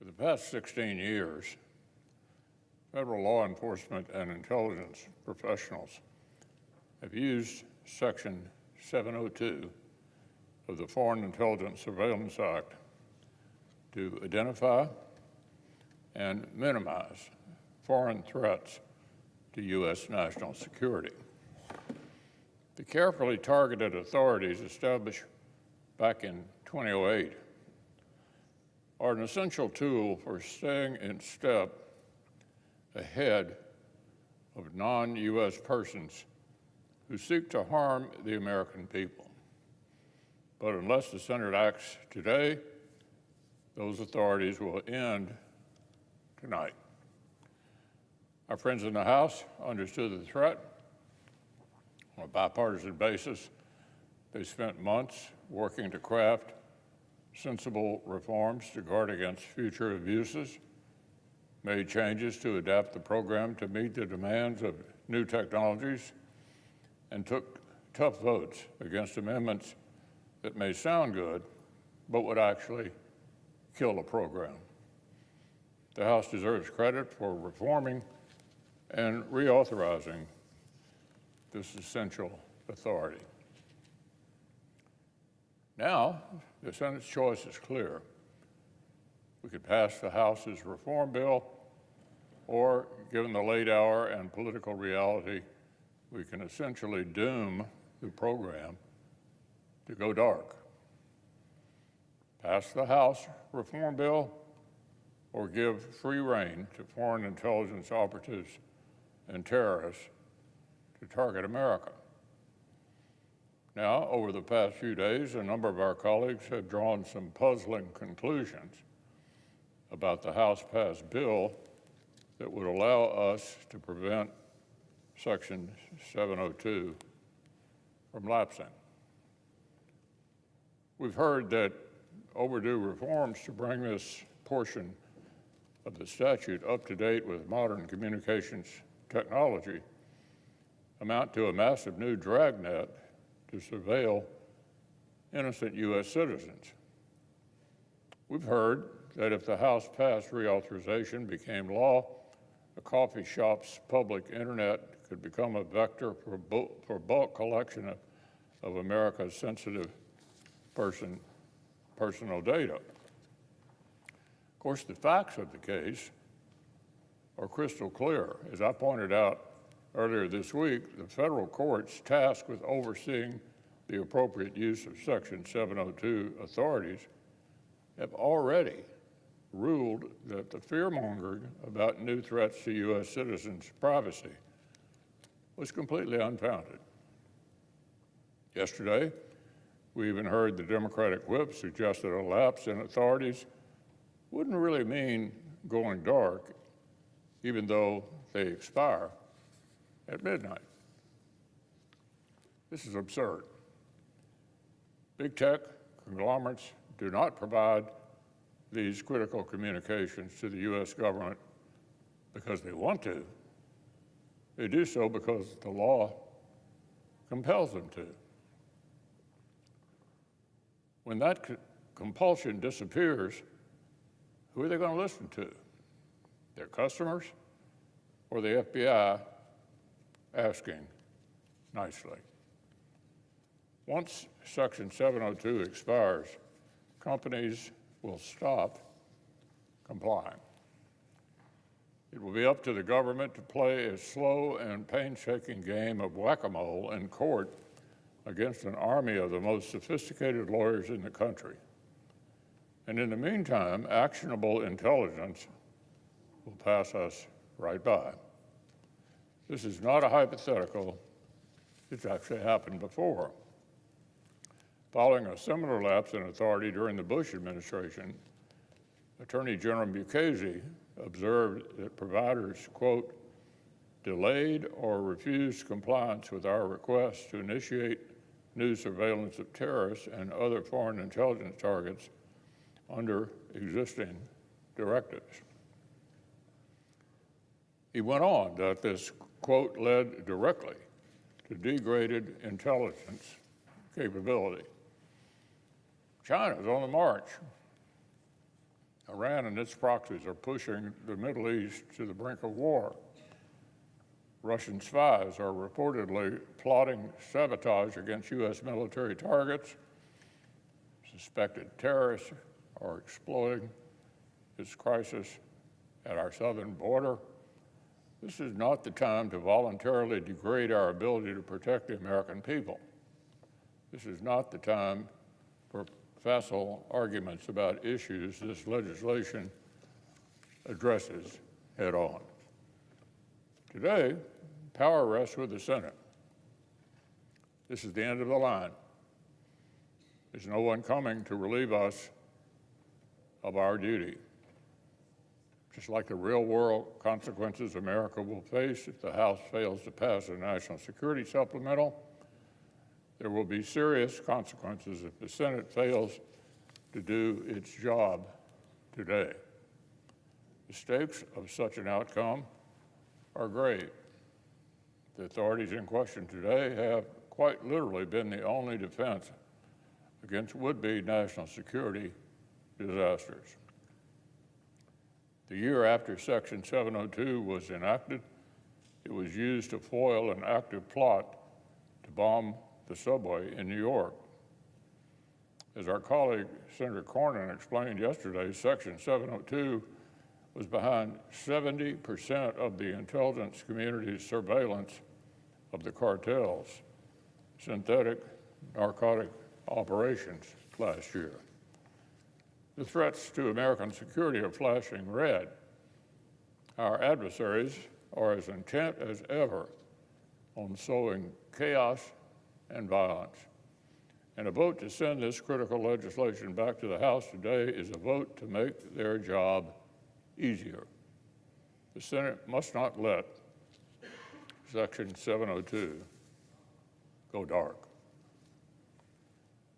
For the past 16 years, federal law enforcement and intelligence professionals have used Section 702 of the Foreign Intelligence Surveillance Act to identify and minimize foreign threats to U.S. national security. The carefully targeted authorities established back in 2008 are an essential tool for staying in step ahead of non-U.S. persons who seek to harm the American people. But unless the Senate acts today, those authorities will end tonight. Our friends in the House understood the threat. On a bipartisan basis, they spent months working to craft sensible reforms to guard against future abuses, made changes to adapt the program to meet the demands of new technologies, and took tough votes against amendments that may sound good, but would actually kill the program. The House deserves credit for reforming and reauthorizing this essential authority. Now, the Senate's choice is clear. We could pass the House's reform bill, or, given the late hour and political reality, we can essentially doom the program to go dark. Pass the House reform bill, or give free rein to foreign intelligence operatives and terrorists to target America. Now, over the past few days, a number of our colleagues have drawn some puzzling conclusions about the House-passed bill that would allow us to prevent Section 702 from lapsing. We've heard that overdue reforms to bring this portion of the statute up to date with modern communications technology amount to a massive new dragnet to surveil innocent U.S. citizens. We've heard that if the House-passed reauthorization became law, a coffee shop's public internet could become a vector for bulk collection of America's sensitive personal data. Of course, the facts of the case are crystal clear. As I pointed out earlier this week, the federal courts tasked with overseeing the appropriate use of Section 702 authorities have already ruled that the fear-mongering about new threats to U.S. citizens' privacy was completely unfounded. Yesterday, we even heard the Democratic whip suggest that a lapse in authorities wouldn't really mean going dark, even though they expire at midnight. This is absurd. Big tech conglomerates do not provide these critical communications to the U.S. government because they want to. They do so because the law compels them to. When that compulsion disappears, who are they going to listen to? Their customers or the FBI asking nicely? Once Section 702 expires, companies will stop complying. It will be up to the government to play a slow and painstaking game of whack-a-mole in court against an army of the most sophisticated lawyers in the country. And in the meantime, actionable intelligence will pass us right by. This is not a hypothetical. It's actually happened before. Following a similar lapse in authority during the Bush administration, Attorney General Mukasey observed that providers, quote, delayed or refused compliance with our request to initiate new surveillance of terrorists and other foreign intelligence targets under existing directives. He went on that this, quote, led directly to degraded intelligence capability. China's on the march. Iran and its proxies are pushing the Middle East to the brink of war. Russian spies are reportedly plotting sabotage against U.S. military targets. Suspected terrorists are exploiting this crisis at our southern border. This is not the time to voluntarily degrade our ability to protect the American people. This is not the time for facile arguments about issues this legislation addresses head on. Today, power rests with the Senate. This is the end of the line. There's no one coming to relieve us of our duty. Just like the real-world consequences America will face if the House fails to pass a national security supplemental, there will be serious consequences if the Senate fails to do its job today. The stakes of such an outcome are grave. The authorities in question today have quite literally been the only defense against would-be national security disasters. The year after Section 702 was enacted, it was used to foil an active plot to bomb the subway in New York. As our colleague Senator Cornyn explained yesterday, Section 702 was behind 70% of the intelligence community's surveillance of the cartels' synthetic narcotic operations last year. The threats to American security are flashing red. Our adversaries are as intent as ever on sowing chaos and violence. And a vote to send this critical legislation back to the House today is a vote to make their job easier. The Senate must not let Section 702 go dark.